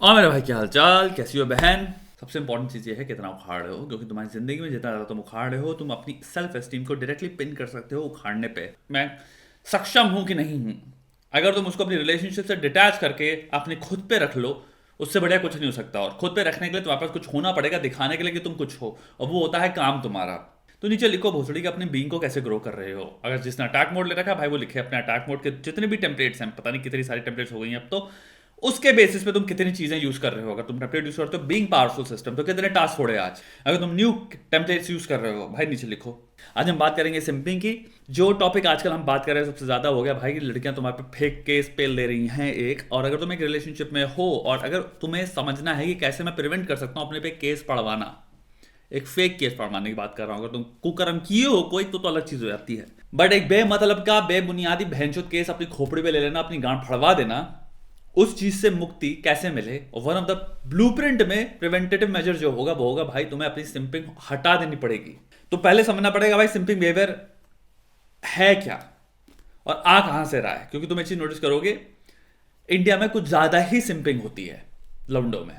और मेरे भाई क्या हाल चाल, कैसी हो बहन। सबसे इंपॉर्टेंट चीज़ ये है कितना उखाड़ रहे हो, क्योंकि तुम्हारी जिंदगी में जितना ज़्यादा तुम उखाड़ रहे हो, तुम अपनी सेल्फ एस्टीम को डायरेक्टली पिन कर सकते हो उखाड़ने पे। मैं सक्षम हूँ कि नहीं हूँ, अगर तुम उसको अपनी रिलेशनशिप से डिटैच करके अपने खुद पे रख लो, उससे बढ़िया कुछ नहीं हो सकता। और खुद पे रखने के लिए तुम्हारे पास कुछ होना पड़ेगा, दिखाने के लिए कि तुम कुछ हो, और वो होता है काम तुम्हारा। तो नीचे लिखो भोसड़ी कि अपने बीइंग को कैसे ग्रो कर रहे हो। अगर जिसने अटैक मोड ले रखा है भाई, वो लिखे अपने अटैक मोड के जितने भी टेम्पलेट्स हैं, पता नहीं कितनी सारी टेम्पलेट्स हो गई हैं अब तो, उसके बेसिस पे तुम कितनी चीजें यूज कर रहे हो। अगर तुम टेम्पलेट यूज करते हो बीइंग पावरफुल सिस्टम, तो कितने टास्क फोड़े आज। अगर तुम न्यू टेम्पलेट्स यूज कर रहे हो भाई, नीचे लिखो। आज हम बात करेंगे सिंपिंग की। जो टॉपिक आजकल हम बात कर रहे हैं सबसे ज्यादा हो गया भाई कि लड़कियां तुम्हारे पे फेक केस पेल दे रही हैं एक। और अगर तुम एक रिलेशनशिप में हो और अगर तुम्हें समझना है कि कैसे मैं प्रिवेंट कर सकता हूं अपने पे केस पढ़वाना, एक फेक केस पढ़वाने की बात कर रहा हूं। अगर तुम कुकर्म किए हो कोई तो अलग चीज हो जाती है, बट एक बेमतलब का बेबुनियादी भैंचोद केस अपनी खोपड़ी पे ले लेना, अपनी गांड फड़वा देना, उस चीज से मुक्ति कैसे मिले। और वन ऑफ द ब्लूप्रिंट में प्रिवेंटेटिव मेजर जो होगा वो होगा भाई तुम्हें अपनी सिंपिंग हटा देनी पड़ेगी। तो पहले समझना पड़ेगा भाई सिंपिंग बिहेवियर है क्या और आ कहां से रहा है। क्योंकि तुम एक चीज नोटिस करोगे, इंडिया में कुछ ज्यादा ही सिंपिंग होती है लौंडों में।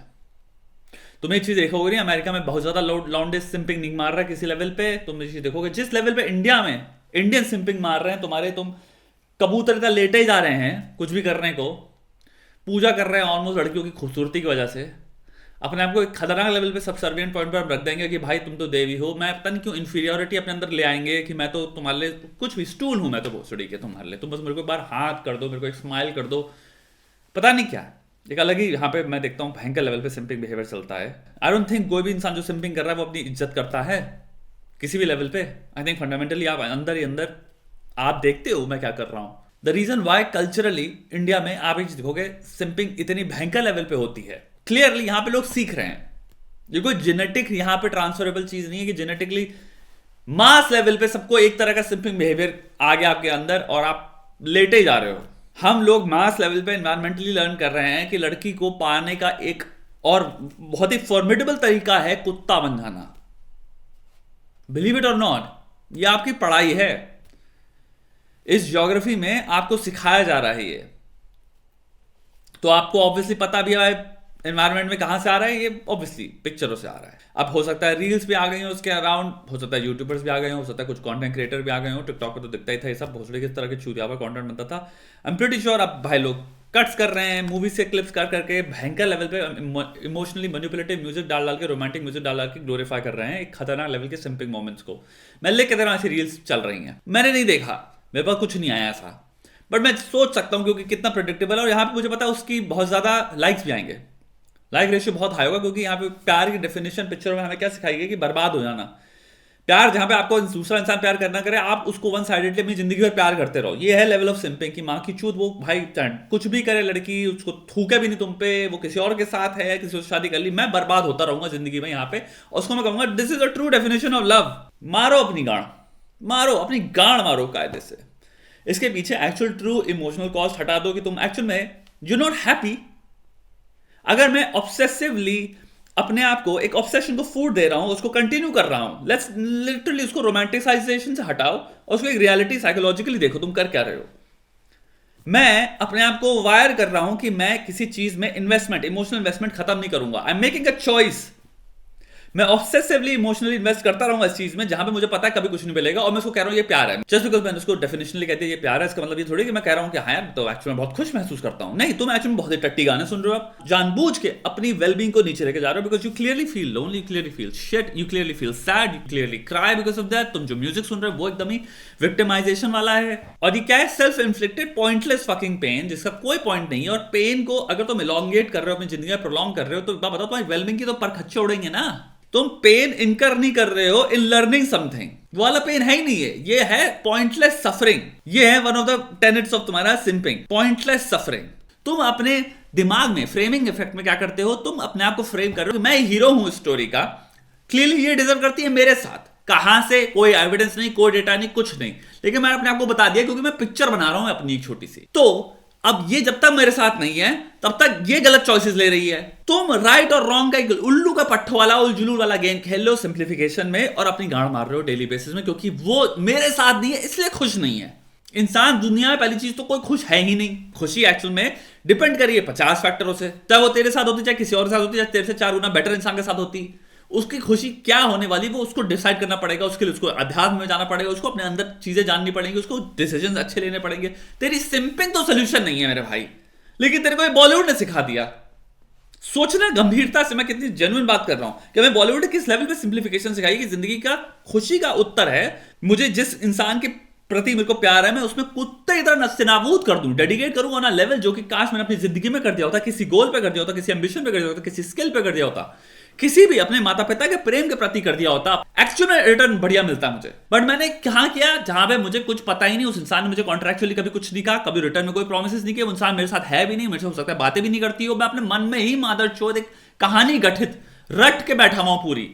तुम एक चीज देखोगे नहीं, अमेरिका में बहुत ज्यादा लौंडे सिंपिंग नहीं मार रहा है किसी लेवल पे। तुम एक चीज देखोगे जिस लेवल पे इंडिया में इंडियन सिंपिंग मार रहे हैं तुम्हारे, तुम कबूतर का लेटे ही जा रहे हैं कुछ भी करने को, पूजा कर रहे हैं ऑलमोस्ट लड़कियों की खूबसूरती की वजह से। अपने आप को एक खतरनाक लेवल पे सबसर्विएंट पॉइंट पर हम रख देंगे कि भाई तुम तो देवी हो। मैं पता नहीं क्यों इंफीरियोरिटी अपने अंदर ले आएंगे कि मैं तो तुम्हारे लिए कुछ भी स्टूल हूं, मैं तो भोसड़ी के तुम्हारे लिए, तुम बस मेरे को एक बार हाथ कर दो, मेरे को एक स्माइल कर दो, पता नहीं क्या। एक अलग ही यहाँ पे मैं देखता हूँ भयंकर लेवल पे सिंपिंग बिहेवियर चलता है। आई डोंट थिंक कोई भी इंसान जो सिंपिंग कर रहा है वो अपनी इज्जत करता है किसी भी लेवल पे। आई थिंक फंडामेंटली आप अंदर ही अंदर आप देखते हो मैं क्या कर रहा हूं। The reason why culturally India में आप एक देखोगे सिंपिंग इतनी भयंकर लेवल पे होती है, क्लियरली यहां पे लोग सीख रहे हैं। ये कोई जेनेटिक यहां पे ट्रांसफरेबल चीज नहीं है कि जेनेटिकली मास लेवल पे सबको एक तरह का सिंपिंग बिहेवियर आ गया आपके अंदर और आप लेटे जा रहे हो। हम लोग मास लेवल पे एनवायरमेंटली लर्न कर रहे हैं कि लड़की को पाने का एक और बहुत ही फॉर्मिडेबल तरीका है कुत्ता बन जाना। बिलीव इट और नॉट, ये आपकी पढ़ाई है, इस ज्योग्राफी में आपको सिखाया जा रहा है ये। तो आपको ऑब्वियसली पता भी है एनवायरनमेंट में कहां से आ रहा है, ये ऑब्वियसली पिक्चरों से आ रहा है। अब हो सकता है रील्स भी आ गई हो उसके अराउंड, हो सकता है यूट्यूबर्स भी आ गए हो सकता है कुछ कंटेंट क्रिएटर भी आ गए हो। टिकटॉक पे तो दिखता ही था ये सब भोसड़ी किस तरह के चूतिया पर कंटेंट बनता था। आई एम प्रीटी श्योर अब भाई लोग कट्स कर रहे हैं मूवी से क्लिप्स कर करके भयंकर लेवल पे इमोशनली मैनिपुलेटिव म्यूजिक डाल डाल के, रोमांटिक म्यूजिक डाल डाल के ग्लोरीफाई कर रहे हैं एक खतरनाक लेवल के सिंपिंग मोमेंट्स को। मैं लेके दे रहा हूं ऐसी रील्स चल रही हैं, मैंने नहीं देखा, मेरे पास कुछ नहीं आया ऐसा, बट मैं सोच सकता हूं क्योंकि कितना प्रेडिक्टेबल है। और यहां पे मुझे पता है उसकी बहुत ज्यादा लाइक्स भी आएंगे, लाइक रेशियो बहुत हाई होगा, क्योंकि यहाँ पे प्यार की डेफिनेशन पिक्चर में हमें क्या सिखाई गई कि बर्बाद हो जाना। प्यार जहां पे आपको दूसरा इंसान प्यार करना करे, आप उसको वन साइडेडली अपनी जिंदगी भर प्यार करते रहो। ये है लेवल ऑफ सिंपिंग की माँ की चूत। वो भाई कुछ भी करे लड़की, उसको थूके भी नहीं तुम पे, वो किसी और के साथ है, किसी और से शादी कर ली, मैं बर्बाद होता रहूंगा जिंदगी में यहाँ पे। और उसको मैं कहूंगा this is a true definition of love. मारो अपनी गांड, मारो अपनी गांड, मारो कायदे से। इसके पीछे एक्चुअल ट्रू इमोशनल कॉस्ट हटा दो कि तुम एक्चुअल में यू नॉट हैप्पी। अगर मैं ऑब्सेसिवली अपने आप को एक ऑब्सेशन को फूड दे रहा हूं, उसको कंटिन्यू कर रहा हूं, लेट्स लिटरली उसको रोमांटिसाइजेशन से हटाओ और उसको एक रियलिटी साइकोलॉजिकली देखो तुम कर क्या रहे हो। मैं अपने आप को वायर कर रहा हूं कि मैं किसी चीज में इन्वेस्टमेंट, इमोशनल इन्वेस्टमेंट खत्म नहीं करूंगा। I am making a choice. मैं ऑब्सेसिवली इमोशनली इन्वेस्ट करता रहूंगा इस चीज में जहां पे मुझे पता है कभी कुछ नहीं मिलेगा, और मैं उसको कह रहा हूं ये प्यार है। जस्ट बिकॉज मैंने उसको डेफिनेशनली कहते हैं ये प्यार है, इसका मतलब ये थोड़ी कि मैं कह रहा हूं कि हाँ यार तो एक्चुअली मैं बहुत खुश महसूस करता हूं। नहीं, तुम एक्चुअली बहुत ही टट्टी गाने सुन रहे हो, आप जानबूझ के अपनी वेलबींग को नीचे लेके जा रहे हो। Because you clearly feel lonely, you clearly feel shit, you clearly feel sad, you clearly cry because of that. तुम जो म्यूजिक सुन रहे हो वो एकदम ही विक्टिमाइजेशन वाला है, और ये क्या है, self inflicted pointless fucking pain जिसका कोई पॉइंट नहीं है। और पेन को अगर तुम इलोंगेट कर रहे हो, अपनी जिंदगी में प्रोलॉन्ग कर रहे हो, तो बताओ तुम्हारी वेलबींग की तो पर खच्चे उड़ेंगे ना। तुम पेन इनकर नहीं कर रहे हो इन लर्निंग समथिंग, वो वाला पेन है ही नहीं है, ये है पॉइंटलेस सफरिंग। ये है one of the tenets of तुम्हारा सिंपिंग, पॉइंटलेस सफरिंग। तुम अपने दिमाग में फ्रेमिंग इफेक्ट में क्या करते हो, तुम अपने आप को फ्रेम कर रहे हो कि मैं हीरो हूं स्टोरी का, क्लियरली ये डिजर्व करती है मेरे साथ। कहां से, कोई एविडेंस नहीं, कोई डेटा नहीं, कुछ नहीं, लेकिन मैं अपने आप को बता दिया क्योंकि मैं पिक्चर बना रहा हूं अपनी एक छोटी सी। तो अब ये जब तक मेरे साथ नहीं है तब तक ये गलत चॉइसेस ले रही है। तुम राइट और रॉन्ग का उल्लू का पट्ठो वाला उलझुलू वाला गेम खेल लो सिंप्लीफिकेशन में, और अपनी गांड मार रहे हो डेली बेसिस में, क्योंकि वो मेरे साथ नहीं है इसलिए खुश नहीं है। इंसान दुनिया में पहली चीज तो कोई खुश है ही नहीं। खुशी एक्चुअल में डिपेंड करिए 50 फैक्टरों से, चाहे वो तेरे साथ होती, चाहे किसी और के साथ होती, चाहे तेरे से 4 गुना बेटर इंसान के साथ होती। उसकी खुशी क्या होने वाली वो उसको डिसाइड करना पड़ेगा, उसके लिए उसको अध्यात्म में जाना पड़ेगा, उसको अपने अंदर चीजें जाननी पड़ेंगी, उसको डिसीजन अच्छे लेने पड़ेंगे। तेरी सिंपिंग तो सोल्यूशन नहीं है मेरे भाई, लेकिन तेरे को ये बॉलीवुड ने सिखा दिया। सोचना गंभीरता से, मैं कितनी जेन्युइन बात कर रहा हूं कि मैं बॉलीवुड किस लेवल पे सिंप्लीफिकेशन सिखाई कि जिंदगी का खुशी का उत्तर है मुझे जिस इंसान के प्रति मेरे को प्यार है मैं उसमें कुत्ते की तरह नस्तिनाबूद कर दूं, डेडिकेट करूं ऑन अ लेवल जो कि काश मैंने अपनी जिंदगी में कर दिया होता, किसी गोल पे कर दिया होता, किसी एम्बिशन पे कर दिया होता, किसी स्किल पे कर दिया होता, किसी भी अपने माता पिता के प्रेम के प्रति कर दिया होता। एक्चुअल में रिटर्न बढ़िया मिलता मुझे, बट मैंने कहां किया जहां पे मुझे कुछ पता ही नहीं। उस इंसान ने मुझे कॉन्ट्रैक्चुअली कभी कुछ नहीं कहा, कभी रिटर्न में कोई प्रॉमिसेस नहीं किए। वो इंसान मेरे साथ है भी नहीं, मेरे से हो सकता है बातें भी नहीं करती हो। मैं अपने मन में ही मादरचोद एक कहानी गठित रट के बैठा हुआ पूरी,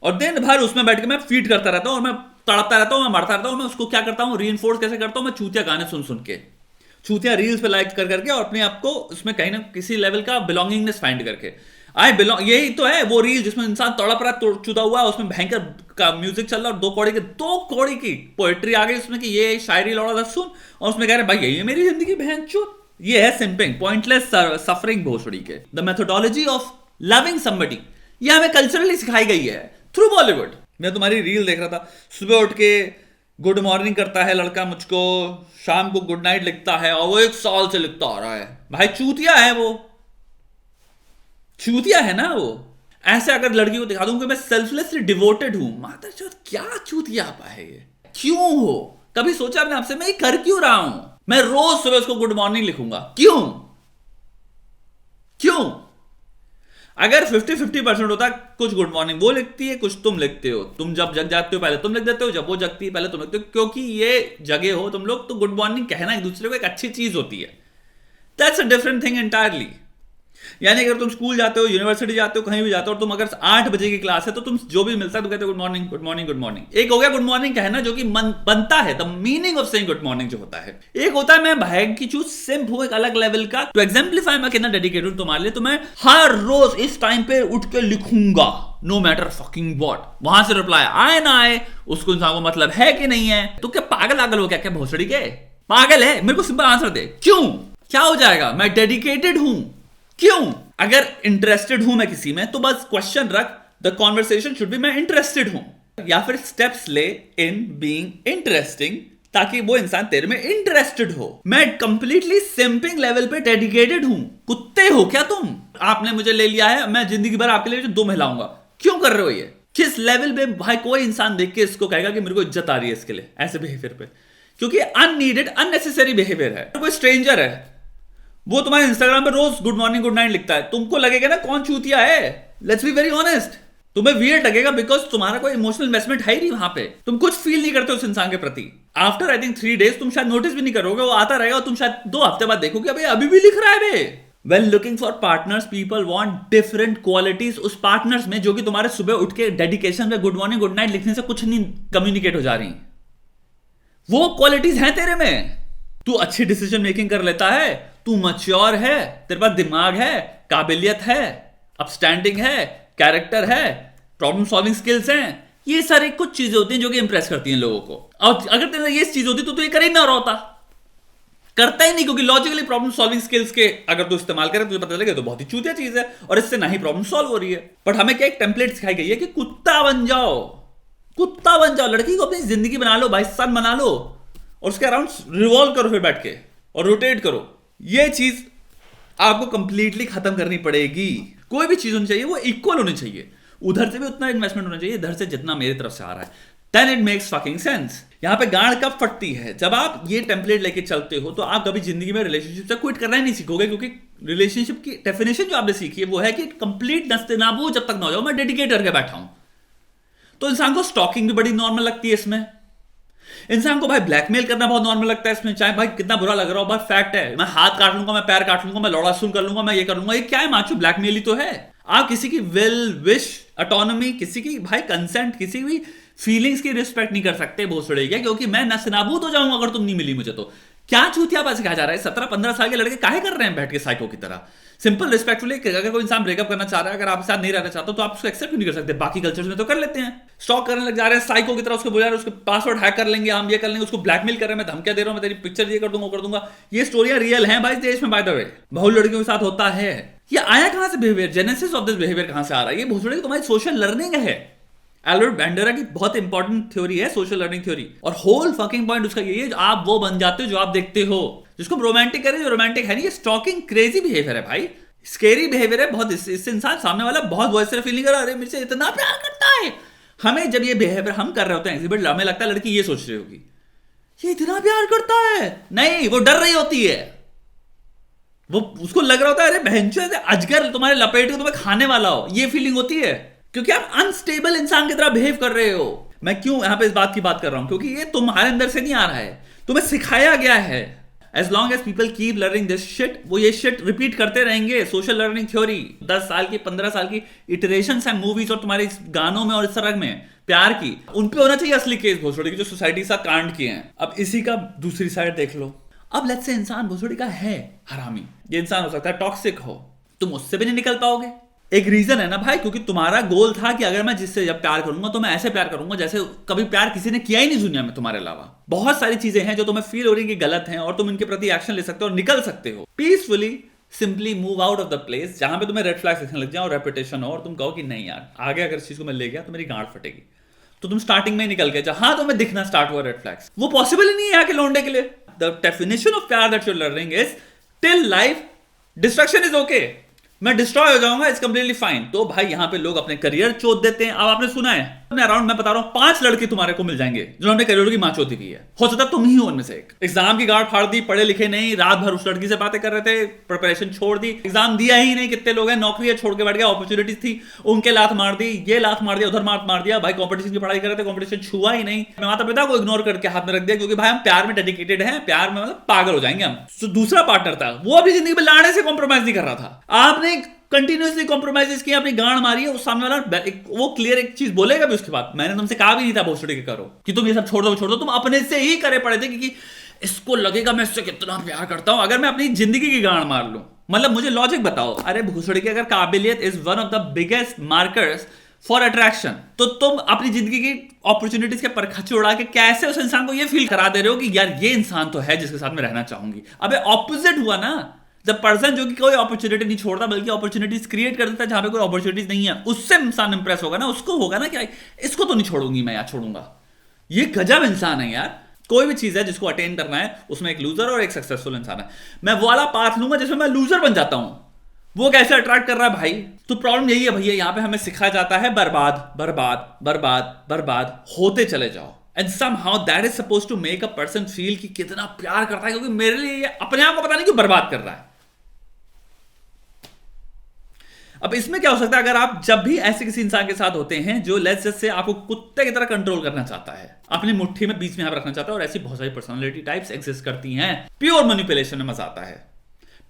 और दिन भर उसमें बैठ के मैं फीड करता रहता हूं, और मैं तड़पता रहता हूं, मैं मरता रहता हूं। मैं उसको क्या करता हूं, रीइंफोर्स कैसे करता हूं, मैं चूतिया गाने सुन सुन के, चूतिया रील्स पे लाइक कर करके, और अपने आप को उसमें कहीं ना किसी लेवल का बिलोंगिंगनेस फाइंड करके आई बिलोंग। यही तो है वो रील जिसमें इंसान तड़प रहा चुदा हुआ, उसमें भयंकर का म्यूजिक चल रहा, और 2 कौड़ी की पोएट्री आ गई उसमें कि ये शायरी लौड़ा था सुन, और उसमें कह रहे भाई यही है मेरी जिंदगी बहन चुत। ये है सिंपिंग, पॉइंटलेस सफरिंग भोसड़ी के। The methodology of loving somebody, ये हमें कल्चरली सिखाई गई है थ्रू बॉलीवुड। मैं तुम्हारी रील देख रहा था, सुबह उठ के गुड मॉर्निंग करता है लड़का मुझको, शाम को गुड नाइट लिखता है, और वो 1 साल से लिखता आ रहा है। भाई चूतिया है वो, चूतिया है ना वो। ऐसे अगर लड़की को दिखा दूं कि मैं सेल्फलेसली डिवोटेड हूं, माता चोद क्या चूतिया है ये, क्यों हो? कभी सोचा आपने आपसे मैं ये कर क्यों रहा हूं? मैं रोज सुबह उसको गुड मॉर्निंग लिखूंगा, क्यों? क्यों? अगर 50-50% होता, कुछ गुड मॉर्निंग वो लिखती है, कुछ तुम लिखते हो। तुम जब जग जाते हो पहले तुम लिख देते हो, जब वो जगती है पहले तुम लिखते हो, क्योंकि ये जगे हो तुम लोग, तो गुड मॉर्निंग कहना एक दूसरे को एक अच्छी चीज होती है। That's a different thing entirely. यानी अगर तुम स्कूल जाते हो, यूनिवर्सिटी जाते हो, कहीं भी जाते हो, और तुम अगर 8 बजे की क्लास है तो तुम जो भी मिलता है तो कहते हो good morning good morning good morning. एक हो गया गुड मॉर्निंग कहना जो कि बनता है, the meaning of saying good morning जो होता है। एक होता है मैं भाई की चूज सिंप हूं एक अलग लेवल का। टू एग्जाम्पलीफाई मैं कितना डेडिकेटेड हूं तुम्हारे लिए, तो मैं हर रोज इस टाइम पे उठ के लिखूंगा, नो मैटर फकिंग व्हाट। वहां से रिप्लाई आए ना आए उसको इंसान को मतलब है कि नहीं है। तो क्या पागल आगल हो क्या, क्या भोसड़ी के पागल है? मेरे को सिंपल आंसर दे, क्यों? क्या हो जाएगा? मैं डेडिकेटेड हूं, क्यों? अगर इंटरेस्टेड हूं मैं किसी में तो बस क्वेश्चन रख, द कॉन्वर्सेशन शुड बी मैं इंटरेस्टेड हूं, या फिर स्टेप्स ले इन बीइंग इंटरेस्टिंग ताकि वो इंसान तेरे में इंटरेस्टेड हो। मैं कंप्लीटली सिंपिंग लेवल पे डेडिकेटेड हूं। कुत्ते हो क्या तुम? आपने मुझे ले लिया है, मैं जिंदगी भर आपके लिए 2 महिलाऊंगा। क्यों कर रहे हो ये? किस लेवल पे? भाई कोई इंसान देख के इसको कहेगा कि मेरे को इज्जत आ रही है इसके लिए, ऐसे बिहेवियर पे, क्योंकि अननीडेड अननेसेसरी बिहेवियर है। कोई स्ट्रेंजर है, वो तुम्हारे इंस्टाग्राम पे रोज गुड मॉर्निंग गुड नाइट लिखता है, तुमको लगेगा ना कौन चूतिया है? लेट्स बी वेरी ऑनेस्ट, तुम्हें वियर्ड लगेगा बिकॉज तुम्हारा कोई इमोशनल इन्वेस्टमेंट है ही नहीं वहां पे। तुम कुछ फील नहीं करते उस इंसान के प्रति। आफ्टर आई थिंक 3 डेज तुम शायद नोटिस भी नहीं करोगे, वो आता रहेगा और तुम शायद 2 हफ्ते बाद देखोगे अभी अभी भी लिख रहा है बे। Well looking for partners people want different qualities उस पार्टनर्स में जो कि तुम्हारे सुबह उठ के डेडिकेशन में गुड मॉर्निंग गुड नाइट लिखने से कुछ नहीं कम्युनिकेट हो जा रही। वो क्वालिटीज हैं तेरे में। तू अच्छी डिसीजन मेकिंग कर लेता है, तू मैच्योर है, तेरे पास दिमाग है, काबिलियत है, अपस्टैंडिंग है, कैरेक्टर है, प्रॉब्लम सॉल्विंग स्किल्स हैं। ये सारी कुछ चीजें होती हैं जो कि इंप्रेस करती हैं लोगों को। और अगर तेरे ये चीज होती तो ये कर ही ना रहा होता, करता ही नहीं, क्योंकि लॉजिकली प्रॉब्लम सॉल्विंग स्किल्स के अगर तू इस्तेमाल करे तुझे पता चलेगा तो बहुत ही चूतिया चीज है और इससे ना ही प्रॉब्लम सॉल्व हो रही है। बट हमें क्या एक टेम्पलेट सिखाई गई है कि कुत्ता बन जाओ, कुत्ता बन जाओ, लड़की को अपनी जिंदगी बना लो, भाई सन बना लो, और उसके अराउंड रिवॉल्व करो फिर बैठ के और रोटेट करो। ये चीज आपको कंप्लीटली खत्म करनी पड़ेगी। कोई भी चीज होनी चाहिए वो इक्वल होनी चाहिए, उधर से भी उतना इन्वेस्टमेंट होना चाहिए इधर से जितना मेरी तरफ से आ रहा है, then it makes fucking sense. यहां पे गांड कब फटती है? जब आप ये टेम्पलेट लेके चलते हो तो आप कभी जिंदगी में रिलेशनशिप से क्विट करना ही नहीं सीखोगे, क्योंकि रिलेशनशिप की डेफिनेशन जो आपने सीखी है वो है कि कंप्लीट नस्तेनाबूद जब तक ना हो जाओ, मैं डेडिकेट करके बैठा हूं। तो इंसान को स्टॉकिंग भी बड़ी नॉर्मल लगती है इसमें, इंसान को भाई ब्लैकमेल करना बहुत नॉर्मल लगता है इसमें, चाहे भाई कितना बुरा लग रहा हो, बस फैक्ट है। मैं हाथ काट लूंगा, मैं पैर काट लूंगा, मैं लौड़ा सुन कर लूंगा, मैं ये कर लूंगा, ये क्या है माचो? ब्लैकमेल ही तो है। आप किसी की विल विश ऑटोनॉमी, किसी की भाई कंसेंट, किसी भी फीलिंग्स की रिस्पेक्ट नहीं कर सकते भोसड़े क्या, क्योंकि मैं नस्तेनाबूद हो जाऊंगा अगर तुम नहीं मिली मुझे। तो क्या चूतिया बात सिखाया जा रहा है? 17-15 साल के लड़के काहे कर रहे हैं बैठ के साइको की तरह? सिंपल रिस्पेक्टफुली, अगर कोई इंसान ब्रेकअप करना चाह रहा है, अगर आप साथ नहीं रहना चाहता तो आप उसको एक्सेप्ट नहीं कर सकते। बाकी कल्चर्स में तो कर लेते हैं। स्टॉक करने लग जा रहे हैं साइको की तरह, उसको बुला रहे हैं, उसके पासवर्ड हैक कर लेंगे, हम ये कर लेंगे, उसको ब्लैकमेल कर रहे हैं, मैं धमकियां दे रहा हूं, मैं तेरी पिक्चर ये कर दूंगा, वो कर दूंगा। ये स्टोरियां रियल हैं भाई देश में, बाय द वे बहुत लड़कियों के साथ होता है। ये आया कहां से behaviour, genesis of this behaviour कहां से आ रहा है? ये भोसड़ी की तुम्हारी सोशल लर्निंग है। एल्बर्ट बैंडेरा की बहुत इंपॉर्टेंट थ्योरी है सोशल लर्निंग थ्योरी, और होल फकिंग पॉइंट उसका यही है, आप वो बन जाते हो जो आप देखते हो। जिसको रोमांटिक करे, जो रोमांटिक है नहीं, ये स्टॉकिंग क्रेजी बिहेवियर है भाई, स्केरी बिहेवियर है बहुत। इससे इंसान सामने वाला बहुत वॉइस फील नहीं कर रहा, अरे मेरे से इतना प्यार करता है। हमें जब ये बिहेवियर हम कर रहे होते हैं एग्जिबिट, हमें लगता है लड़की ये सोच रही होगी ये इतना प्यार करता है, नहीं वो डर रही होती है, वो उसको लग रहा होता है अरे बहनचोद अजगर तुम्हारे लपेट के तुम्हें खाने वाला हो, ये फीलिंग होती है, क्योंकि आप अनस्टेबल इंसान की तरह बिहेव कर रहे हो। मैं क्यों यहां पे इस बात की बात कर रहा हूं, क्योंकि ये तुम्हारे अंदर से नहीं आ रहा है, तुम्हें सिखाया गया है। As long as people keep learning this shit, वो ये शिट रिपीट करते रहेंगे। सोशल लर्निंग थ्योरी 10 साल की 15 साल की इटरेशंस हैं मूवीज और तुम्हारे गानों में और इस तरह में प्यार की, उन पे होना चाहिए असली केस भोसड़ी की, जो सोसाइटी के साथ कांड किए हैं। अब इसी का दूसरी साइड देख लो। अब लेट्स से इंसान भोसड़ी का है हरामी, ये इंसान हो सकता है टॉक्सिक हो, तुम उससे भी नहीं निकल पाओगे। एक रीजन है ना भाई, क्योंकि तुम्हारा गोल था कि अगर मैं जिससे जब प्यार करूंगा तो मैं ऐसे प्यार करूंगा जैसे कभी प्यार किसी ने किया ही नहीं दुनिया में तुम्हारे अलावा। बहुत सारी चीजें हैं जो तुम्हें फील हो रही कि गलत हैं और तुम इनके प्रति एक्शन ले सकते हो और निकल सकते हो peacefully. Simply move out of the place जहां पे तुम्हें रेड फ्लैग्स दिखने लग जाए और रेपुटेशन हो, और तुम कहो कि नहीं यार आगे अगर इस चीज को मैं ले गया तो मेरी गांड फटेगी, तो तुम स्टार्टिंग में निकल गए जहां तुम्हें दिखना स्टार्ट हुआ रेड फ्लैग्स। वो पॉसिबल ही नहीं है आके लौंडे के लिए। द डेफिनेशन ऑफ प्यार that you are learning is till life destruction is okay, मैं डिस्ट्रॉय हो जाऊंगा इट्स कंप्लीटली फाइन। तो भाई यहां पे लोग अपने करियर चोद देते हैं। अब आपने सुना है अपने अराउंड, मैं बता रहा हूं 5 लड़के तुम्हारे को मिल जाएंगे जिन्होंने अपने करियर की मां चोदी की है, हो सकता तुम ही हो उनमें से एक। एग्जाम की गार्ड फाड़ दी, पढ़े लिखे नहीं, रात भर उस लड़की से बातें कर रहे थे, प्रिपरेशन छोड़ दी, एग्जाम दिया ही नहीं। कितने लोग हैं नौकरी छोड़ के बैठ गया, अपॉर्चुनिटीज थी उनके लात मार दी, ये लात मार दिया, उधर मार दिया। भाई कॉम्पिटिशन की पढ़ाई कर रहे थे, कॉम्पिटिशन छुआ ही नहीं, माता पिता को इग्नोर करके हाथ में रख दिया, क्योंकि भाई हम प्यार में डेडिकेटेड हैं, प्यार में मतलब पागल हो जाएंगे हम। तो दूसरा पार्टनर था वो अपनी जिंदगी में लाने से कॉम्प्रोमाइज नहीं कर रहा था, आपने कंटिन्यूअसली कॉम्प्रोमाइज किया, अपनी गांड मारी है, उस सामने वाला वो क्लियर एक चीज बोलेगा भी उसके बाद। मैंने तुमसे कहा भी नहीं था भोसड़ी के करो कि तुम ये सब छोड़ दो, तुम अपने से ही करे पड़े थे, क्योंकि इसको लगेगा मैं इससे कितना प्यार करता हूं अगर मैं अपनी जिंदगी की गांड मार लूं। मतलब मुझे लॉजिक बताओ, अरे भोसड़ी की अगर काबिलियत is one of the biggest markers for attraction, तो तुम अपनी जिंदगी की अपॉर्चुनिटीज के परखच्चे उड़ा के कैसे उस इंसान को ये फील करा दे रहे हो कि यार ये इंसान तो है जिसके साथ मैं रहना चाहूंगी। अबे ऑपोजिट हुआ ना, जब पर्सन जो कि कोई अपॉर्चुनिटी नहीं छोड़ता बल्कि अपॉर्चुनिटीज क्रिएट कर देता है जहां पे कोई अपॉर्चुनिटीज नहीं है, उससे इंसान इंप्रेस होगा ना, उसको होगा ना क्या इसको तो नहीं छोड़ूंगी मैं यार, छोड़ूंगा। ये गजब इंसान है यार। कोई भी चीज है जिसको अटेन करना है उसमें एक लूजर और एक सक्सेसफुल इंसान है। मैं वो वाला पाथ लूंगा जिसमें मैं लूजर बन जाता हूं, वो कैसे अट्रैक्ट कर रहा है भाई। तो प्रॉब्लम यही है भैया, यहां पे हमें सिखाया जाता है बर्बाद बर्बाद बर्बाद बर्बाद होते चले जाओ, and somehow that is supposed to make a person feel कि कितना प्यार करता है, क्योंकि मेरे लिए ये अपने आप को पता नहीं क्यों बर्बाद कर रहा है। अब इसमें क्या हो सकता है, अगर आप जब भी ऐसे किसी इंसान के साथ होते हैं जो लेट्स से आपको कुत्ते की तरह कंट्रोल करना चाहता है, अपनी मुट्ठी में बीच में आप रखना चाहता है, और ऐसी बहुत सारी पर्सनालिटी टाइप्स एग्जिस्ट करती हैं। प्योर मैनिपुलेशन में मजा आता है,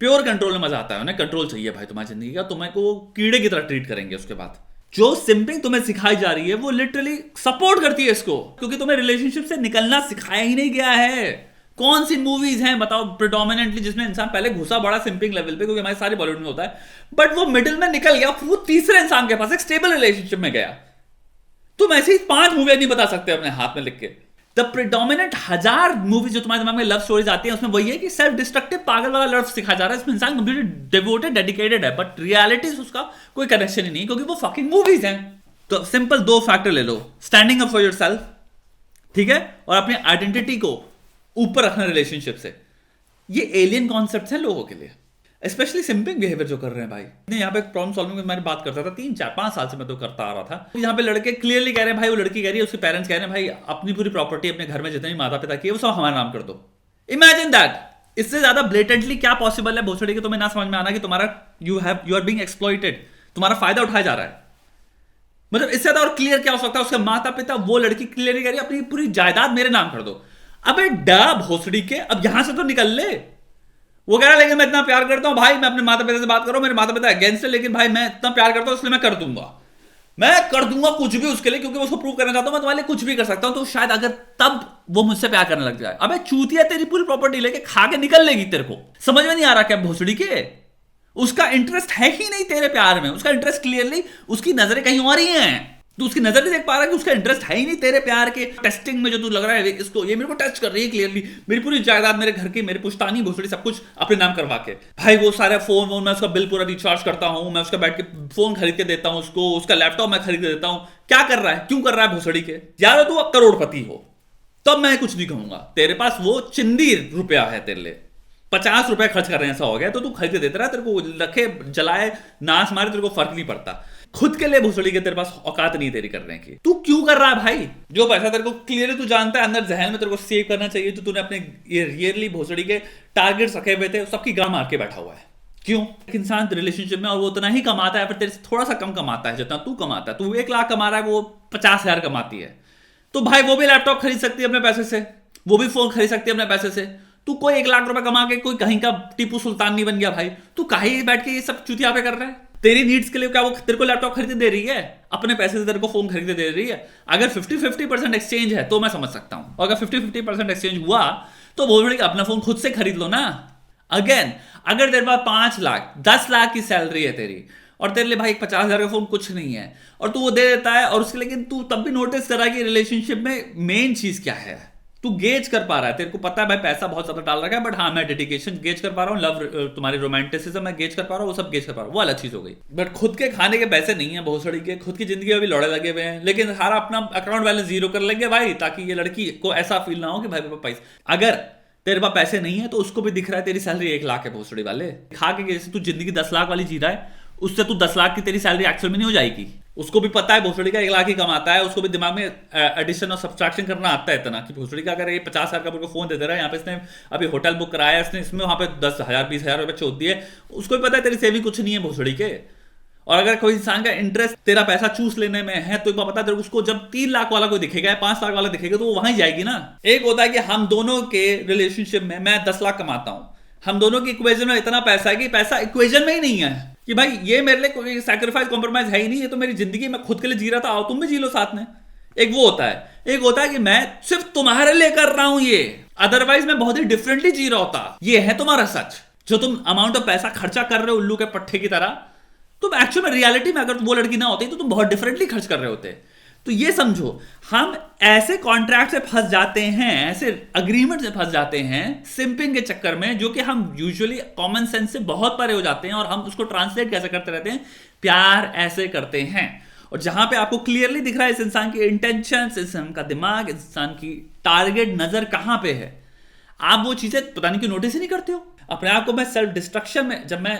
प्योर कंट्रोल में मजा आता है, उन्हें कंट्रोल चाहिए भाई तुम्हारी जिंदगी का, तुम्हें को कीड़े की तरह ट्रीट करेंगे। उसके बाद जो सिंपिंग तुम्हें सिखाई जा रही है वो लिटरली सपोर्ट करती है इसको, क्योंकि तुम्हें रिलेशनशिप से निकलना सिखाया ही नहीं गया है। कौन सी मूवीज हैं बताओ प्रिडोमिनेंटली जिसमें इंसान पहले घुसा बड़ा सिंपिंग लेवल पे, क्योंकि हमारे सारे बॉलीवुड में होता है, बट वो मिडिल में निकल गया, वो तीसरे इंसान के पास एक स्टेबल रिलेशनशिप में गया। तुम ऐसे ही 5 मूवी नहीं बता सकते अपने हाथ में लिख के। द प्रिडोमिनेंट 1000 मूवीज जो तुम्हारे दिमाग में लव स्टोरीज आती हैं उसमें वही है कि सेल्फ डिस्ट्रक्टिव पागल वाला लव सिखाया जा रहा है, इसमें इंसान कंप्लीटली डिवोटेड डेडिकेटेड है, बट रियलिटी से उसका कोई कनेक्शन ही नहीं, क्योंकि वो फकिंग मूवीज हैं। तो सिंपल 2 फैक्टर ले लो, स्टैंडिंग अप फॉर योरसेल्फ, ठीक है, और अपनी आइडेंटिटी को ऊपर रखना रिलेशनशिप से। ये एलियन कॉन्सेप्ट्स हैं लोगों के लिए, स्पेशली सिंपिंग बिहेवियर जो कर रहे हैं भाई। यहाँ पे प्रॉब्लम सॉल्विंग में मैं बात करता था 3 4 5 साल से मैं तो करता आ रहा था। यहाँ पे लड़के क्लियरली कह रहे हैं भाई, वो लड़की कह रही है, उसके पेरेंट्स कह रहे हैं भाई अपनी पूरी प्रॉपर्टी अपने घर में जितने भी माता पिता की है वो सब हमारे नाम कर दो। इमेजिन दैट, इससे ज्यादा ब्लेटेंटली क्या पॉसिबल है भोसड़ी के तुम्हें ना समझ में आना कि तुम्हारा यू आर बीइंग एक्सप्लॉइटेड, तुम्हारा फायदा उठाया जा रहा है। मतलब इससे ज्यादा और क्लियर क्या हो सकता है, उसके माता पिता, वो लड़की क्लियरली कह रही है अपनी पूरी जायदाद मेरे नाम कर दो। अबे डा भोसड़ी के, अब यहां से तो निकल ले। वो कह रहा है लेकिन मैं इतना प्यार करता हूं भाई, मैं अपने माता पिता से बात करूं, मेरे माता पिता अगेंस्ट है, लेकिन भाई मैं इतना प्यार करता हूं इसलिए मैं कर दूंगा कुछ भी उसके लिए, क्योंकि मैं उसको प्रूव करना चाहता हूं मैं तुम्हारे लिए कुछ भी कर सकता हूं। तो शायद अगर तब वो मुझसे प्यार करने लग जाए। अबे चूतिया, तेरी पूरी प्रॉपर्टी लेके खा के निकल लेगी, तेरे को समझ में नहीं आ रहा क्या भोसड़ी के? उसका इंटरेस्ट है ही नहीं तेरे प्यार में, उसका इंटरेस्ट क्लियरली उसकी नजरें कहीं और ही हैं। तू उसकी नजर नहीं देख पा रहा कि उसका इंटरेस्ट है ही नहीं तेरे प्यार के टेस्टिंग में, जो तू लग रहा है इसको, ये मेरे को टेस्ट कर रही है क्लियरली, मेरी पूरी जायदाद, मेरे घर की, मेरी पुश्तानी भोसड़ी सब कुछ अपने नाम करवा के। भाई वो सारे फोन वोन मैं उसका बिल पूरा रिचार्ज करता हूँ, मैं उसका बैठ के फोन खरीद के देता हूँ उसको, उसका लैपटॉप मैं खरीद के देता हूँ। क्या कर रहा है, क्यों कर रहा है भोसड़ी के? यार तू करोड़पति हो तब मैं कुछ नहीं कहूंगा, तेरे पास वो चिंदी रुपया है, तेरे लिए 50 रुपए खर्च कर रहे हैं ऐसा हो गया तो तू खरीद के देता रहा, तेरे को रखे जलाए नाश मारे तेरे को फर्क नहीं पड़ता। खुद के लिए भोसड़ी के तेरे पास औकात नहीं तेरी करने की, तू क्यों कर रहा है भाई? जो पैसा तेरे को क्लियरली तू जानता है अंदर जहन में तेरे को सेव करना चाहिए, तो तूने अपने ये रियरली भोसड़ी के टारगेट्स रखे हुए थे, सबकी गांड मार के बैठा हुआ है। क्यों? एक इंसान रिलेशनशिप में और वो उतना ही कमाता है, फिर तेरे से थोड़ा सा कम कमाता है जितना तू कमाता है, तू 1 लाख कमा रहा है, वो 50,000 कमाती है, तो भाई वो भी लैपटॉप खरीद सकती है अपने पैसे से, वो भी फोन खरीद सकती है अपने पैसे से। तू कोई 1 लाख रुपए कमा के कोई कहीं का टीपू सुल्तान नहीं बन गया भाई, तू कहीं बैठ के ये सब चुतिया पे कर रहा है? तेरी नीड्स के लिए क्या वो तेरे को लैपटॉप खरीद दे रही है? अपने पैसे से तेरे को फोन खरीद दे रही है? अगर 50-50% एक्सचेंज है तो मैं समझ सकता हूं, और अगर 50-50% एक्सचेंज हुआ तो बोल रही अपना फोन खुद से खरीद लो ना। अगेन, अगर तेरे पास 5 लाख 10 लाख की सैलरी है तेरी, और तेरे लिए भाई 50,000 का फोन कुछ नहीं है, और तू वो दे देता है, और उसके लेकिन तू तब भी नोटिस कर रहा है कि रिलेशनशिप में मेन चीज क्या है, तू गेज कर पा रहा है, तेरे को पता है भाई पैसा बहुत ज्यादा डाल रखा है, बट हाँ मैं डेडिकेशन गेज कर पा रहा हूँ, लव तुम्हारी रोमांटिसिज्म मैं गेज कर पा रहा हूँ, वो सब गेज कर पा रहा हूँ, वो अलग चीज हो गई। बट खुद के खाने के पैसे नहीं है भोसड़ी के, खुद की जिंदगी में भी लौड़े लगे हुए हैं, लेकिन सारा अपना अकाउंट बैलेंस जीरो कर लेंगे भाई, ताकि ये लड़की को ऐसा फील ना हो कि भाई पैसा, अगर तेरे पास पैसे नहीं है तो उसको भी दिख रहा है तेरी सैलरी 1 लाख है भोसड़ी वाले, खा के जैसे तू जिंदगी 10 लाख वाली जी रहा है, उससे तू 10 लाख की तेरी सैलरी एक्चुअल में नहीं हो जाएगी। उसको भी पता है भोसड़ी का 1 लाख ही कमाता है, उसको भी दिमाग में एडिशन और सब्सट्रैक्शन करना आता है इतना कि भोसड़ी का अगर ये 50,000 का फोन दे दे रहा है, यहाँ पे इसने अभी होटल बुक कराया है, इसने इसमें वहां पे 10,000 20,000 रुपए चोट दिए, उसको भी पता है तेरी सेविंग कुछ नहीं है भोसड़ी के। और अगर कोई इंसान का इंटरेस्ट तेरा पैसा चूस लेने में है तो एक बात बता दे, उसको जब 3 लाख वाला कोई दिखेगा, 5 लाख वाला दिखेगा, तो वो वहां जाएगी ना। एक होता है कि हम दोनों के रिलेशनशिप में मैं 10 लाख कमाता हूं, हम दोनों की इक्वेशन में इतना पैसा है कि पैसा इक्वेशन में ही नहीं है, कि भाई ये मेरे लिए कोई सैक्रिफाइस कॉम्प्रोमाइज है ही नहीं, ये तो मेरी जिंदगी मैं खुद के लिए जी रहा था, आओ तुम भी जी लो साथ में। एक वो होता है, एक होता है कि मैं सिर्फ तुम्हारे लिए कर रहा हूं ये, अदरवाइज मैं बहुत ही डिफरेंटली जी रहा होता। ये है तुम्हारा सच, जो तुम अमाउंट ऑफ पैसा खर्चा कर रहे हो उल्लू के पट्टे की तरह, तो एक्चुअल में रियलिटी में अगर वो लड़की ना होती तो तुम बहुत डिफरेंटली खर्च कर रहे होते। तो ये समझो, हम ऐसे कॉन्ट्रैक्ट से फंस जाते हैं, ऐसे अग्रीमेंट से फंस जाते हैं सिंपिंग के चक्कर में, जो कि हम यूजुअली कॉमन सेंस से बहुत परे हो जाते हैं, और हम उसको ट्रांसलेट कैसे करते रहते हैं, प्यार ऐसे करते हैं। और जहां पे आपको क्लियरली दिख रहा है इस इंसान की इंटेंशंस, इंसान का दिमाग, इंसान की टारगेट नजर कहां पे है, आप वो चीजें पता नहीं क्यों नोटिस ही नहीं करते हो। अपने आप को मैं सेल्फ डिस्ट्रक्शन में जब मैं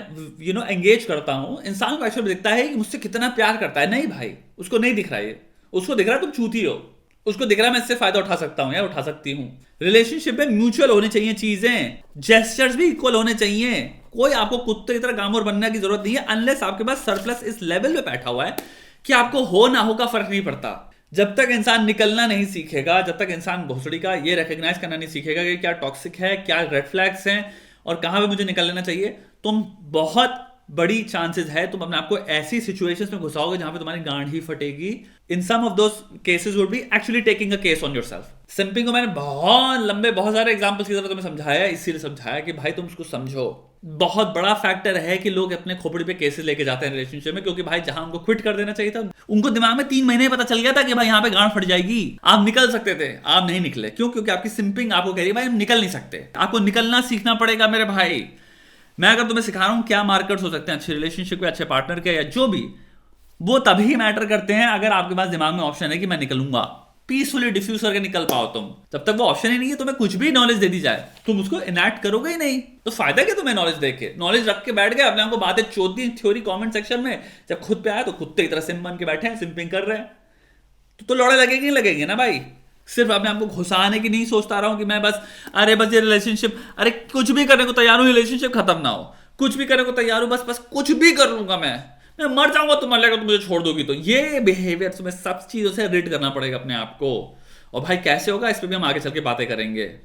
एंगेज करता हूं, इंसान को एक्चुअली दिखता है कि मुझसे कितना प्यार करता है, नहीं भाई उसको नहीं दिख रहा है, उसको दिख रहा है तुम चूती हो, उसको दिख रहा है मैं इससे फायदा उठा सकता हूं या उठा सकती हूं। रिलेशनशिप में म्यूचुअल होनी चाहिए चीजें, जेस्चर्स भी इक्वल होने चाहिए, कोई आपको कुत्ते की तरह गामोर बनने की जरूरत नहीं है, अनलेस आपके पास सरप्लस इस लेवल पे बैठा हुआ है कि आपको हो ना हो का फर्क नहीं पड़ता। जब तक इंसान निकलना नहीं सीखेगा, जब तक इंसान भोसड़ी का ये रिकॉग्नाइज करना नहीं सीखेगा कि क्या टॉक्सिक है, क्या रेड फ्लैग्स हैं और कहां पे मुझे निकल लेना चाहिए, तुम बहुत बड़ी चांसेस है तुम अपने आपको ऐसी सिचुएशंस में घुसाओगे जहां पे तुम्हारी गांड ही फटेगी। In some of those cases would be actually taking a case on yourself. Simping को मैंने बहुत लंबे बहुत सारे एग्जांपल्स की तरह तुम्हें समझाया है, इसीलिए समझाया कि भाई तुम उसको समझो। बहुत बड़ा फैक्टर है कि लोग अपने खोपड़ी पे केसेस लेके जाते हैं रिलेशनशिप में, क्योंकि भाई जहां उनको क्विट कर देना चाहिए था, उनको दिमाग में 3 महीने पता चल गया था कि भाई यहाँ पे गांड फट जाएगी, आप निकल सकते थे, आप नहीं निकले। क्यों? क्योंकि आपकी सिंपिंग आपको कह रही है भाई हम निकल नहीं सकते, आपको निकलना सीखना पड़ेगा मेरे भाई। मैं अगर तुम्हें सिखा रहा हूं क्या मार्कर्स हो सकते हैं अच्छे रिलेशनशिप के, अच्छे पार्टनर के, या जो भी, वो तभी मैटर करते हैं अगर आपके पास दिमाग में ऑप्शन है कि मैं निकलूंगा, पीसफुली डिफ्यूज करके निकल पाओ तुम। जब तक वो ऑप्शन ही नहीं है, तुम्हें कुछ भी नॉलेज दे दी जाए तुम उसको इनैक्ट करोगे ही नहीं, तो फायदा क्या तुम्हें नॉलेज देके? नॉलेज रख के बैठ गए, अपने आपको बातें चोद दी थ्योरी कमेंट सेक्शन में, जब खुद पे आया तो कुत्ते की तरह सिम बन के बैठे हैं, सिंपिंग कर रहे हैं, तो लौड़े लगेंगे लगेंगे ना भाई। सिर्फ अपने आपको घुसाने की नहीं सोचता रहा हूं कि मैं बस अरे बस ये रिलेशनशिप, अरे कुछ भी करने को तैयार हूं रिलेशनशिप खत्म ना हो, कुछ भी करने को तैयार हूं, बस कुछ भी कर लूंगा, मैं मर जाऊंगा, तुम मर लेगा, तुम मुझे छोड़ दोगी। तो ये बिहेवियर तुम्हें सब चीजों से रीड करना पड़ेगा अपने आप को। और भाई कैसे होगा इस पे भी हम आगे चल के बातें करेंगे।